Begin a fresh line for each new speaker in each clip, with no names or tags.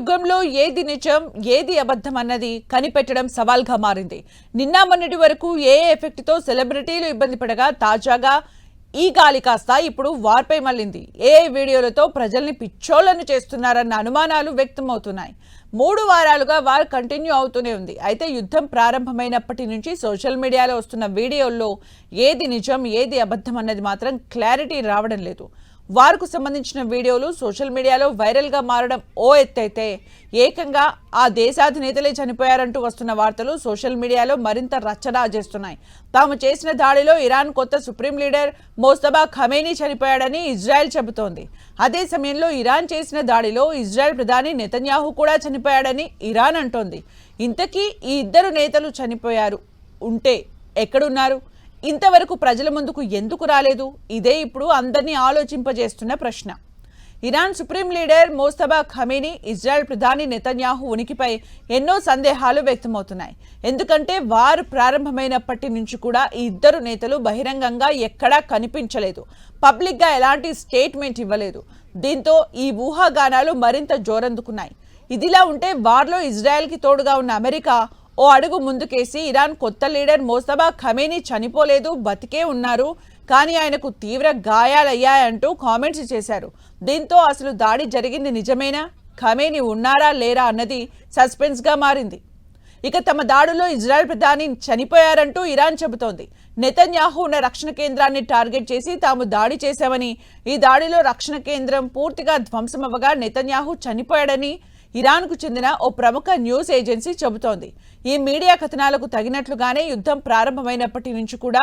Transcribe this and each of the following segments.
యుగంలో ఏది నిజం ఏది అబద్ధం అన్నది కనిపెట్టడం సవాల్గా మారింది. నిన్న మొన్నటి వరకు ఏ ఎఫెక్ట్ తో సెలబ్రిటీలు ఇబ్బంది పడగా తాజాగా ఈ గాలి కాస్త ఇప్పుడు వార్పై మళ్ళింది. ఏ వీడియోలతో ప్రజల్ని పిచ్చోళ్లను చేస్తున్నారన్న అనుమానాలు వ్యక్తమవుతున్నాయి. 3 వారాలుగా వార్ కంటిన్యూ అవుతూనే ఉంది. అయితే యుద్ధం ప్రారంభమైనప్పటి నుంచి సోషల్ మీడియాలో వస్తున్న వీడియోల్లో ఏది నిజం ఏది అబద్ధం అన్నది మాత్రం క్లారిటీ రావడం లేదు. వార్కు సంబంధించిన వీడియోలు సోషల్ మీడియాలో వైరల్గా మారడం ఓ ఎత్తైతే ఏకంగా ఆ దేశాధినేతలే చనిపోయారంటూ వస్తున్న వార్తలు సోషల్ మీడియాలో మరింత రచ్చరాజేస్తున్నాయి. తాము చేసిన దాడిలో ఇరాన్ కొత్త సుప్రీం లీడర్ మోస్తబా ఖమేనీ చనిపోయాడని ఇజ్రాయెల్ చెబుతోంది. అదే సమయంలో ఇరాన్ చేసిన దాడిలో ఇజ్రాయెల్ ప్రధాని నెతన్యాహు కూడా చనిపోయాడని ఇరాన్ అంటోంది. ఇంతకీ ఈ ఇద్దరు నేతలు చనిపోయారు ఉంటే ఎక్కడున్నారు? ఇంతవరకు ప్రజల ముందుకు ఎందుకు రాలేదు? ఇదే ఇప్పుడు అందరినీ ఆలోచింపజేస్తున్న ప్రశ్న. Iran supreme leader Mojtaba Khamenei, Israel ప్రధాని నెతన్యాహు ఉనికిపై ఎన్నో సందేహాలు వ్యక్తమవుతున్నాయి. ఎందుకంటే వారు ప్రారంభమైనప్పటి నుంచి కూడా ఈ ఇద్దరు నేతలు బహిరంగంగా ఎక్కడా కనిపించలేదు, పబ్లిక్గా ఎలాంటి స్టేట్మెంట్ ఇవ్వలేదు. దీంతో ఈ ఊహాగానాలు మరింత జోరందుకున్నాయి. ఇదిలా ఉంటే వార్లో ఇజ్రాయెల్కి తోడుగా ఉన్న అమెరికా ఓ అడుగు ముందుకేసి ఇరాన్ కొత్త లీడర్ మోస్తబా ఖమేనీ చనిపోలేదు, బతికే ఉన్నారు, కానీ ఆయనకు తీవ్ర గాయాలయ్యాయంటూ కామెంట్స్ చేశారు. దీంతో అసలు దాడి జరిగింది నిజమేనా, ఖమేనీ ఉన్నారా లేరా అన్నది సస్పెన్స్గా మారింది. ఇక తమ దాడులో ఇజ్రాయెల్ ప్రధాని చనిపోయారంటూ ఇరాన్ చెబుతోంది. నెతన్యాహు ఉన్న రక్షణ కేంద్రాన్ని టార్గెట్ చేసి తాము దాడి చేశామని, ఈ దాడిలో రక్షణ కేంద్రం పూర్తిగా ధ్వంసమవ్వగా నెతన్యాహు చనిపోయాడని ఇరాన్కు చెందిన ఓ ప్రముఖ న్యూస్ ఏజెన్సీ చెబుతోంది. ఈ మీడియా కథనాలకు తగినట్లుగానే యుద్ధం ప్రారంభమైనప్పటి నుంచి కూడా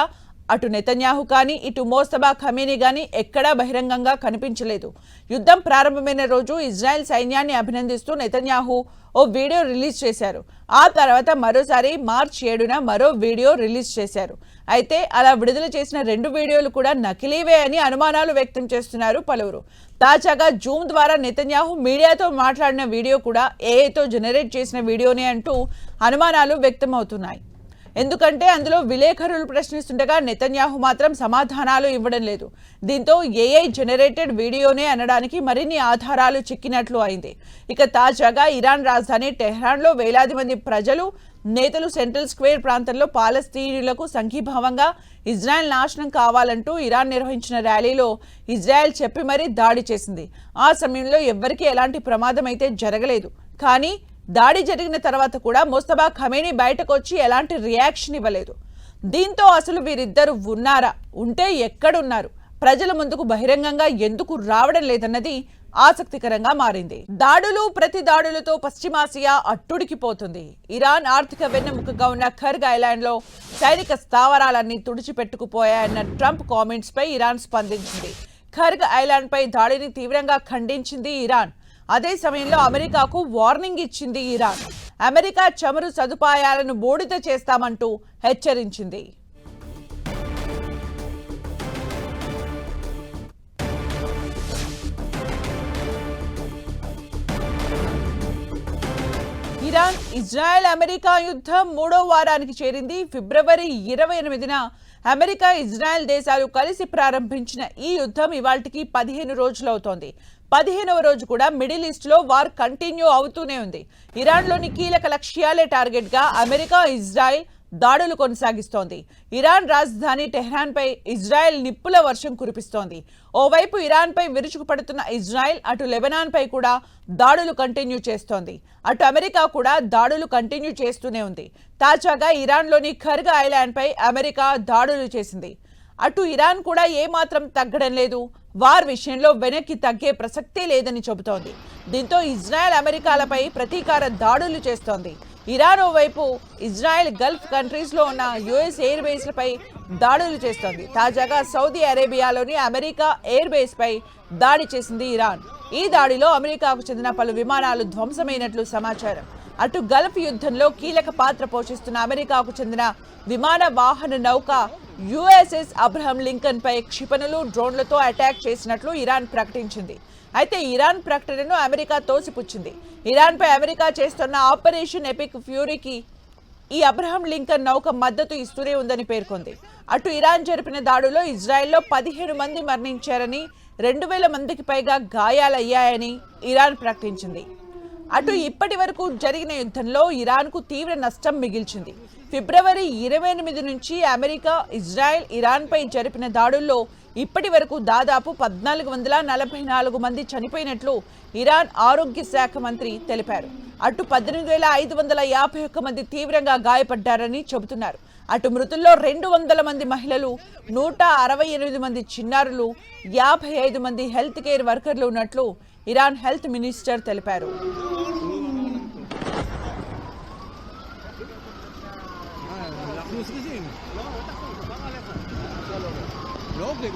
అటు నెతన్యాహు కానీ ఇటు మోస్తబా ఖమేనీ కానీ ఎక్కడా బహిరంగంగా కనిపించలేదు. యుద్ధం ప్రారంభమైన రోజు ఇజ్రాయెల్ సైన్యాన్ని అభినందిస్తూ నెతన్యాహు ఓ వీడియో రిలీజ్ చేశారు. ఆ తర్వాత మరోసారి మార్చి 7న మరో వీడియో రిలీజ్ చేశారు. అయితే అలా విడుదల చేసిన 2 వీడియోలు కూడా నకిలీవే అని అనుమానాలు వ్యక్తం చేస్తున్నారు పలువురు. తాజాగా జూమ్ ద్వారా నెతన్యాహు మీడియాతో మాట్లాడిన వీడియో కూడా ఏఐతో జనరేట్ చేసిన వీడియోనే అంటూ అనుమానాలు వ్యక్తమవుతున్నాయి. ఎందుకంటే అందులో విలేకరులు ప్రశ్నిస్తుండగా నెతన్యాహు మాత్రం సమాధానాలు ఇవ్వడం లేదు. దీంతో ఏఐ జనరేటెడ్ వీడియోనే అనడానికి మరిన్ని ఆధారాలు చిక్కినట్లు అయింది. ఇక తాజాగా ఇరాన్ రాజధాని టెహ్రాన్లో వేలాది మంది ప్రజలు, నేతలు సెంట్రల్ స్క్వేర్ ప్రాంతంలో పాలస్తీనులకు సంఘీభావంగా ఇజ్రాయెల్ నాశనం కావాలంటూ ఇరాన్ నిర్వహించిన ర్యాలీలో ఇజ్రాయెల్ చెప్పి మరీ దాడి చేసింది. ఆ సమయంలో ఎవ్వరికీ ఎలాంటి ప్రమాదం అయితే జరగలేదు. కానీ దాడి జరిగిన తర్వాత కూడా మోస్తబా ఖమేనీ బయటకు వచ్చి ఎలాంటి రియాక్షన్ ఇవ్వలేదు. దీంతో అసలు వీరిద్దరు ఉన్నారా, ఉంటే ఎక్కడున్నారు, ప్రజల ముందుకు బహిరంగంగా ఎందుకు రావడం లేదన్నది ఆసక్తికరంగా మారింది. దాడులు ప్రతి దాడులతో పశ్చిమాసియా అట్టుడికిపోతుంది. ఇరాన్ ఆర్థిక వెన్నెముకగా ఉన్న ఖర్గ్ ఐలాండ్లో సైనిక స్థావరాలన్నీ తుడిచిపెట్టుకుపోయాయన్న ట్రంప్ కామెంట్స్ పై ఇరాన్ స్పందించింది. ఖర్గ్ ఐలాండ్ పై దాడిని తీవ్రంగా ఖండించింది ఇరాన్. అదే సమయంలో అమెరికాకు వార్నింగ్ ఇచ్చింది ఇరాన్. అమెరికా చమురు సదుపాయాలను బూడిద చేస్తామంటూ హెచ్చరించింది. ఇరాన్ ఇజ్రాయెల్ అమెరికా యుద్ధం 3వ వారానికి చేరింది. ఫిబ్రవరి 28న అమెరికా ఇజ్రాయెల్ దేశాలు కలిసి ప్రారంభించిన ఈ యుద్ధం ఇవాల్టికి 15 రోజులు అవుతోంది. 15వ రోజు కూడా మిడిల్ ఈస్ట్ లో వార్ కంటిన్యూ అవుతూనే ఉంది. ఇరాన్లోని కీలక లక్ష్యాలే టార్గెట్ గా అమెరికా, ఇజ్రాయెల్ దాడులు కొనసాగిస్తోంది. ఇరాన్ రాజధాని టెహ్రాన్ పై ఇజ్రాయెల్ నిప్పుల వర్షం కురిపిస్తోంది. ఓవైపు ఇరాన్ పై విరుచుకుపడుతున్న ఇజ్రాయెల్ అటు లెబనాన్ పై కూడా దాడులు కంటిన్యూ చేస్తోంది. అటు అమెరికా కూడా దాడులు కంటిన్యూ చేస్తూనే ఉంది. తాజాగా ఇరాన్లోని ఖర్గ్ ఐలాండ్ పై అమెరికా దాడులు చేసింది. అటు ఇరాన్ కూడా ఏమాత్రం తగ్గడం లేదు. వార్ విషయంలో వెనక్కి తగ్గే ప్రసక్తే లేదని చెబుతోంది. దీంతో ఇజ్రాయెల్ అమెరికాలపై ప్రతీకార దాడులు చేస్తోంది. ఇరాన్ ఓవైపు ఇజ్రాయెల్ గల్ఫ్ కంట్రీస్లో ఉన్న యుఎస్ ఎయిర్ బేస్లపై దాడులు చేస్తోంది. తాజాగా సౌదీ అరేబియాలోని అమెరికా ఎయిర్ బేస్ పై దాడి చేసింది ఇరాన్. ఈ దాడిలో అమెరికాకు చెందిన పలు విమానాలు ధ్వంసమైనట్లు సమాచారం. అటు గల్ఫ్ యుద్ధంలో కీలక పాత్ర పోషిస్తున్న అమెరికాకు చెందిన విమాన వాహన నౌక యుఎస్ఎస్ అబ్రహం లింకన్ పై క్షిపణులు, డ్రోన్లతో అటాక్ చేసినట్లు ఇరాన్ ప్రకటించింది. అయితే ఇరాన్ ప్రకటనను అమెరికా తోసిపుచ్చింది. ఇరాన్ పై అమెరికా చేస్తున్న ఆపరేషన్ ఎపిక్ ఫ్యూరీకి ఈ అబ్రహం లింకన్ నౌక మద్దతు ఇస్తూనే ఉందని పేర్కొంది. అటు ఇరాన్ జరిపిన దాడులో ఇజ్రాయెల్లో 15 మంది మరణించారని, 2000 మందికి పైగా గాయాలయ్యాయని ఇరాన్ ప్రకటించింది. అటు ఇప్పటి వరకు జరిగిన యుద్ధంలో ఇరాన్కు తీవ్ర నష్టం మిగిల్చింది. ఫిబ్రవరి 28 నుంచి అమెరికా, ఇజ్రాయెల్, ఇరాన్పై జరిపిన దాడుల్లో ఇప్పటి వరకు దాదాపు 1444 మంది చనిపోయినట్లు ఇరాన్ ఆరోగ్య శాఖ మంత్రి తెలిపారు. అటు 18,551 మంది తీవ్రంగా గాయపడ్డారని చెబుతున్నారు. అటు మృతుల్లో 200 మంది మహిళలు, 168 మంది చిన్నారులు, 55 మంది హెల్త్ కేర్ వర్కర్లు ఉన్నట్లు ఇరాన్ హెల్త్ మినిస్టర్ తెలిపారు.
Lovely.